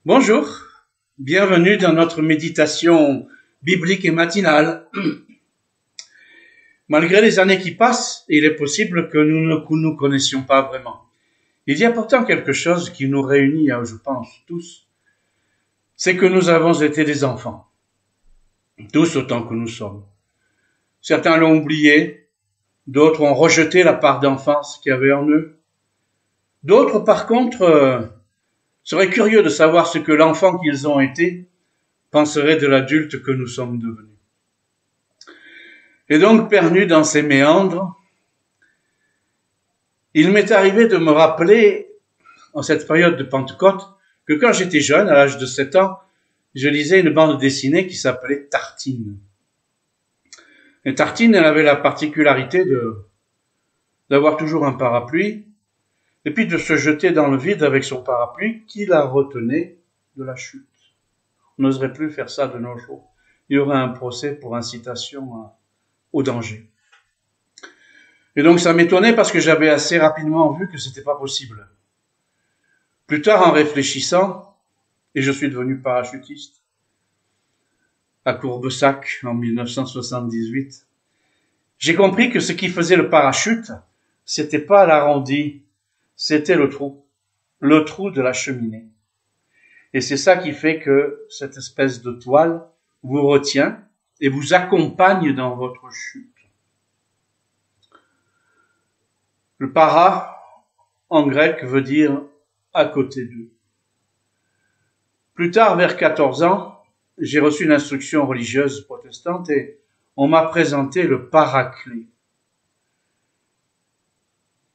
Bonjour, bienvenue dans notre méditation biblique et matinale. Malgré les années qui passent, il est possible que nous ne nous connaissions pas vraiment. Il y a pourtant quelque chose qui nous réunit, je pense, tous. C'est que nous avons été des enfants. Tous autant que nous sommes. Certains l'ont oublié, d'autres ont rejeté la part d'enfance qu'il y avait en eux. D'autres, par contre, seraient curieux de savoir ce que l'enfant qu'ils ont été penserait de l'adulte que nous sommes devenus. Et donc, perdu dans ces méandres, il m'est arrivé de me rappeler, en cette période de Pentecôte, que quand j'étais jeune, à l'âge de 7 ans, je lisais une bande dessinée qui s'appelait Tartine. Et Tartine, elle avait la particularité d'avoir toujours un parapluie, et puis de se jeter dans le vide avec son parapluie qui la retenait de la chute. On n'oserait plus faire ça de nos jours. Il y aurait un procès pour incitation au danger. Et donc ça m'étonnait parce que j'avais assez rapidement vu que c'était pas possible. Plus tard, en réfléchissant, et je suis devenu parachutiste à Courbessac en 1978, j'ai compris que ce qui faisait le parachute, c'était pas l'arrondi, c'était le trou de la cheminée. Et c'est ça qui fait que cette espèce de toile vous retient et vous accompagne dans votre chute. Le para, en grec, veut dire à côté d'eux. Plus tard, vers 14 ans, j'ai reçu une instruction religieuse protestante et on m'a présenté le paraclet.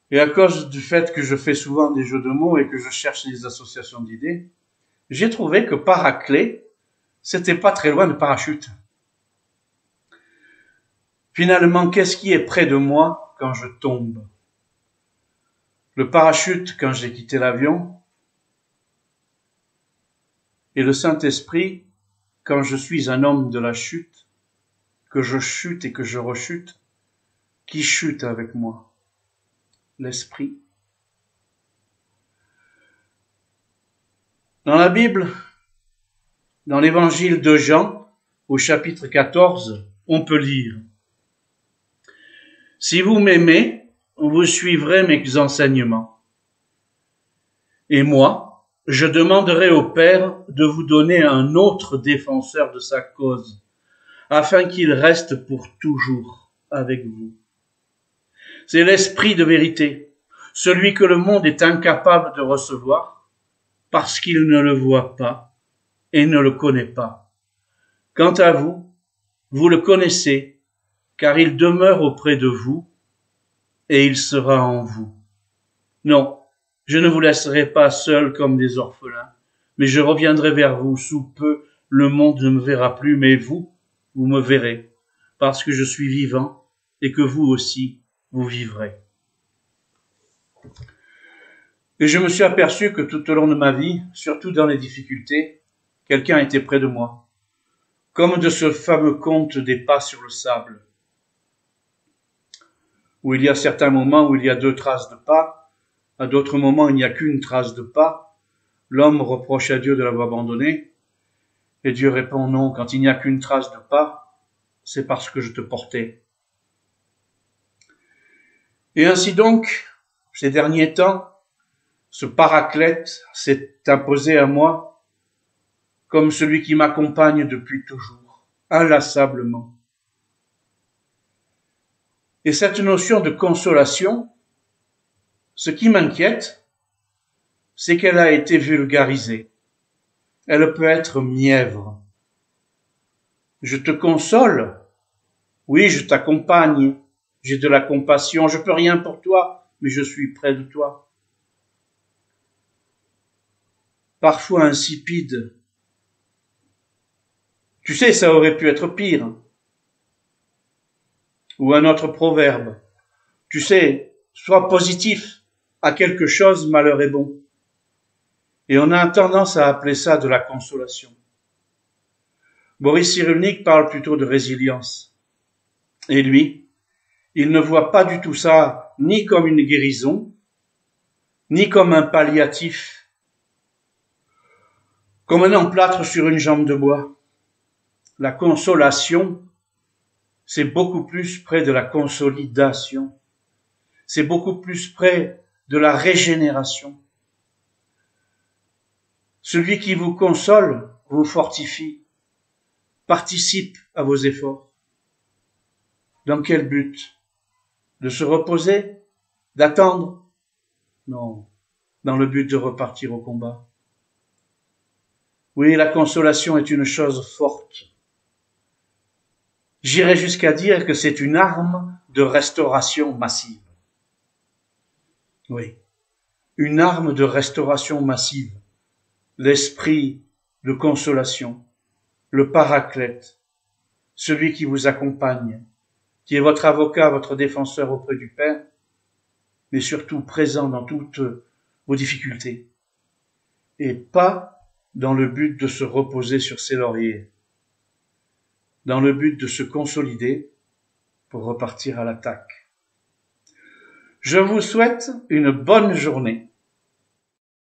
Et à cause du fait que je fais souvent des jeux de mots et que je cherche des associations d'idées, j'ai trouvé que paraclet, c'était pas très loin de parachute. Finalement, qu'est-ce qui est près de moi quand je tombe? Le parachute quand j'ai quitté l'avion et le Saint-Esprit quand je suis un homme de la chute, que je chute et que je rechute, qui chute avec moi? L'Esprit. Dans la Bible, dans l'évangile de Jean, au chapitre 14, on peut lire: « Si vous m'aimez, vous suivrez mes enseignements. Et moi, je demanderai au Père de vous donner un autre défenseur de sa cause, afin qu'il reste pour toujours avec vous. C'est l'Esprit de vérité, celui que le monde est incapable de recevoir, parce qu'il ne le voit pas et ne le connaît pas. Quant à vous, vous le connaissez, car il demeure auprès de vous et il sera en vous. Non, je ne vous laisserai pas seuls comme des orphelins, mais je reviendrai vers vous. Sous peu, le monde ne me verra plus, mais vous me verrez, parce que je suis vivant et que vous aussi, vous vivrez. » Et je me suis aperçu que tout au long de ma vie, surtout dans les difficultés, quelqu'un était près de moi, comme de ce fameux conte des pas sur le sable, où il y a certains moments où il y a 2 traces de pas, à d'autres moments il n'y a qu'une trace de pas. L'homme reproche à Dieu de l'avoir abandonné, et Dieu répond: non, quand il n'y a qu'une trace de pas, c'est parce que je te portais. Et ainsi donc, ces derniers temps, ce paraclète s'est imposé à moi comme celui qui m'accompagne depuis toujours, inlassablement. Et cette notion de consolation, ce qui m'inquiète, c'est qu'elle a été vulgarisée. Elle peut être mièvre. Je te console, oui, je t'accompagne, j'ai de la compassion, je peux rien pour toi, mais je suis près de toi. Parfois insipide. Tu sais, ça aurait pu être pire. Ou un autre proverbe. Tu sais, sois positif, à quelque chose, malheur est bon. Et on a tendance à appeler ça de la consolation. Boris Cyrulnik parle plutôt de résilience. Et lui, il ne voit pas du tout ça ni comme une guérison, ni comme un palliatif. Comme un emplâtre sur une jambe de bois. La consolation, c'est beaucoup plus près de la consolidation. C'est beaucoup plus près de la régénération. Celui qui vous console vous fortifie, participe à vos efforts. Dans quel but? De se reposer? D'attendre? Non, dans le but de repartir au combat. Oui, la consolation est une chose forte. J'irais jusqu'à dire que c'est une arme de restauration massive. Oui, une arme de restauration massive. L'esprit de consolation, le paraclète, celui qui vous accompagne, qui est votre avocat, votre défenseur auprès du Père, mais surtout présent dans toutes vos difficultés, et pas dans le but de se reposer sur ses lauriers, dans le but de se consolider pour repartir à l'attaque. Je vous souhaite une bonne journée